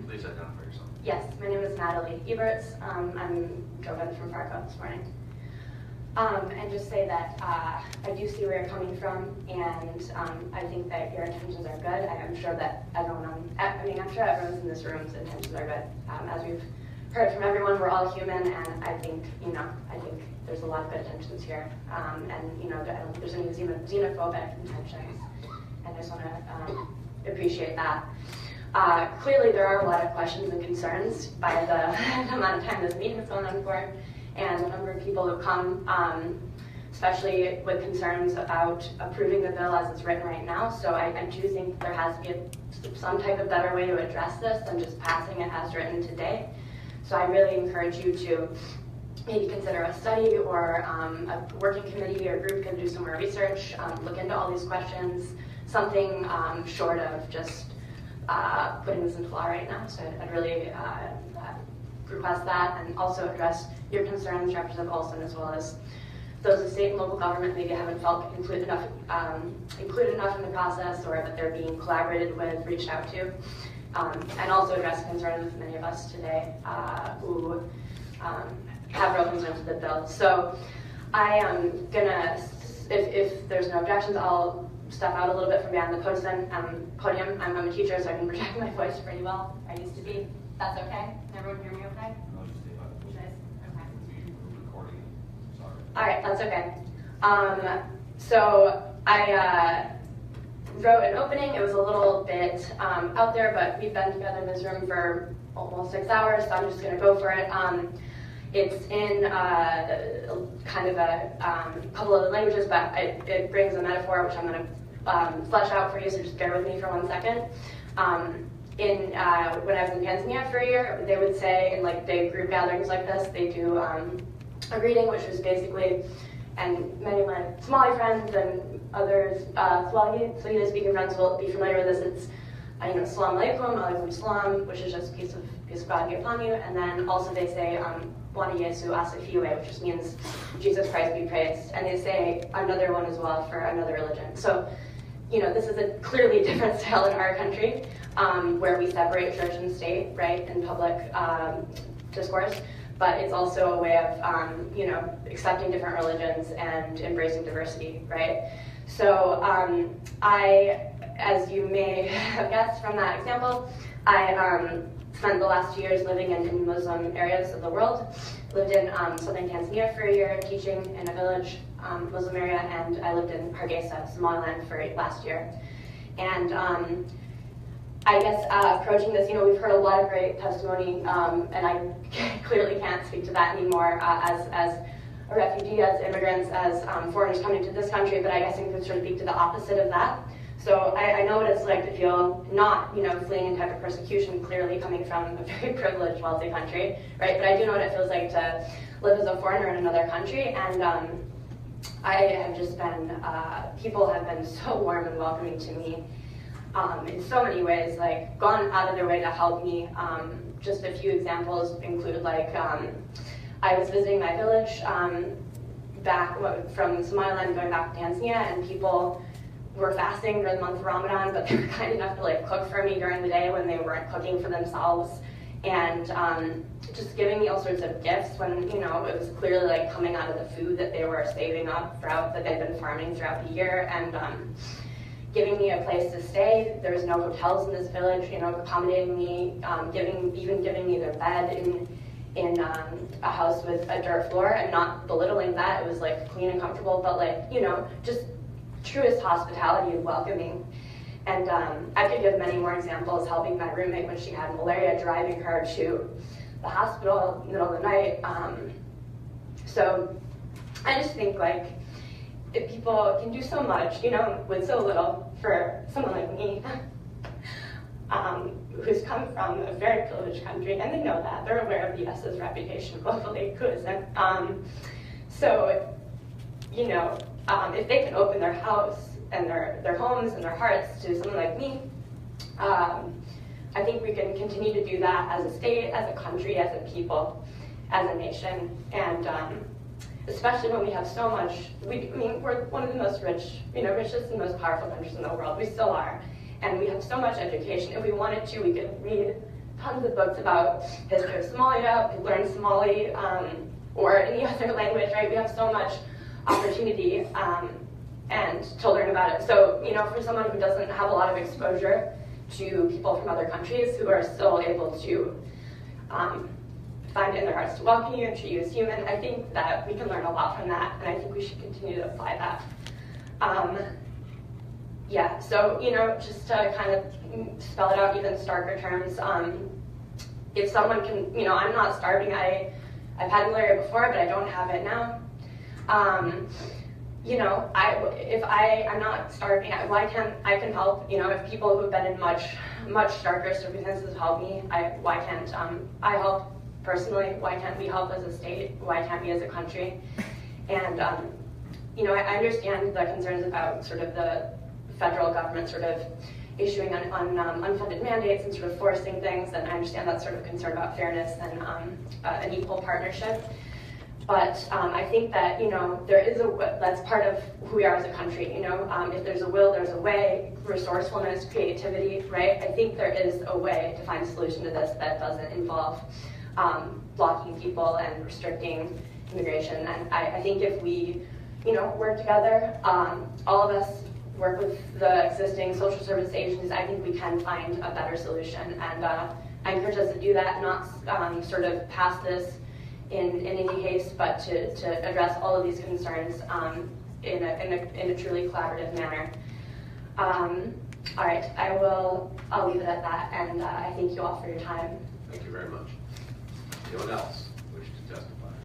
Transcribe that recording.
Please identify yourself. Yes, my name is Natalie Eberts. I'm drove in from Fargo this morning. And just say that I do see where you're coming from, and I think that your intentions are good. I'm sure that everyone I'm sure everyone's in this room's intentions are good. As we've heard from everyone, we're all human, and I think there's a lot of good intentions here. And I don't think there's any xenophobic intentions, and I just want to appreciate that. Clearly, there are a lot of questions and concerns by the amount of time this meeting is going on for, and the number of people who come, especially with concerns about approving the bill as it's written right now. So I do think there has to be some type of better way to address this than just passing it as written today. So I really encourage you to maybe consider a study or a working committee or group can do some more research, look into all these questions, something short of just putting this into law right now. So I'd really request that, and also address your concerns, Representative Olson, as well as those of state and local government maybe haven't felt included enough in the process, or that they're being collaborated with, reached out to, and also address concerns with many of us today who have real concerns with the bill. So I am gonna, if there's no objections, I'll step out a little bit from behind the podium. I'm a teacher, so I can project my voice pretty well. I used to be. That's okay? Can everyone hear me okay? No, just stay by the You guys? Okay. We're recording. Sorry. All right, that's okay. So I wrote an opening. It was a little bit out there, but we've been together in this room for almost 6 hours, so I'm just going to go for it. It's in kind of a couple of languages, but it brings a metaphor, which I'm going to flesh out for you, so just bear with me for 1 second. When I was in Tanzania for a year, they would say in like big group gatherings like this, they do a greeting, which is basically, and many of my Somali friends and others Swahili speaking friends will be familiar with this. It's Salam alaikum, alaikum salam, which is just peace of God be upon you, and then also they say Bwana Yesu asifiwe, which just means Jesus Christ be praised, and they say another one as well for another religion. So, this is a clearly different style in our country, where we separate church and state, right, in public discourse, but it's also a way of, accepting different religions and embracing diversity, right? So as you may have guessed from that example, I spent the last 2 years living in Muslim areas of the world. Lived in southern Tanzania for a year, teaching in a village Muslim area, and I lived in Hargeisa, Somaliland, for last year. And I guess approaching this, we've heard a lot of great testimony, and I clearly can't speak to that anymore as a refugee, as immigrants, as foreigners coming to this country, but I guess I can sort of speak to the opposite of that. So I know what it's like to feel not, fleeing any type of persecution, clearly coming from a very privileged, wealthy country, right? But I do know what it feels like to live as a foreigner in another country, and I have just been, people have been so warm and welcoming to me in so many ways, like gone out of their way to help me. Just a few examples include I was visiting my village back from Somaliland, going back to Tanzania, and people were fasting for the month of Ramadan, but they were kind enough to cook for me during the day when they weren't cooking for themselves, and just giving me all sorts of gifts when it was clearly coming out of the food that they were saving up that they'd been farming throughout the year, and giving me a place to stay. There was no hotels in this village, accommodating me, even giving me their bed in a house with a dirt floor, and not belittling that. It was clean and comfortable, but just truest hospitality and welcoming. And I could give many more examples, helping my roommate when she had malaria, driving her to the hospital in the middle of the night. So I just think if people can do so much, with so little, for someone like me, who's come from a very privileged country, and they know that, they're aware of the US's reputation globally, so, if they can open their house and their homes and their hearts to someone like me, I think we can continue to do that as a state, as a country, as a people, as a nation, and especially when we have so much. We're one of the most richest and most powerful countries in the world. We still are, and we have so much education. If we wanted to, we could read tons of books about history of Somalia. We learn Somali or any other language, right? We have so much opportunity and to learn about it. So, you know, for someone who doesn't have a lot of exposure to people from other countries who are still able to find in their hearts to welcome you and treat you as human, I think that we can learn a lot from that, and I think we should continue to apply that. Yeah, so, you know, just to kind of spell it out even starker terms, if someone can, you know, I'm not starving, I've had malaria before, but I don't have it now. You know, if I'm not starving, why can't I can help? You know, if people who've been in much starker circumstances help me, why can't I help personally? Why can't we help as a state? Why can't we as a country? And you know, I understand the concerns about sort of the federal government sort of issuing unfunded mandates and sort of forcing things, and I understand that sort of concern about fairness and an equal partnership. But I think that, you know, there is that's part of who we are as a country, you know. If there's a will, there's a way, resourcefulness, creativity, right? I think there is a way to find a solution to this that doesn't involve blocking people and restricting immigration. And I think if we, you know, work together, all of us work with the existing social service agencies, I think we can find a better solution. And I encourage us to do that, not sort of pass this in any haste, but to address all of these concerns in a truly collaborative manner. All right, I'll leave it at that, and I thank you all for your time. Thank you very much. Anyone else?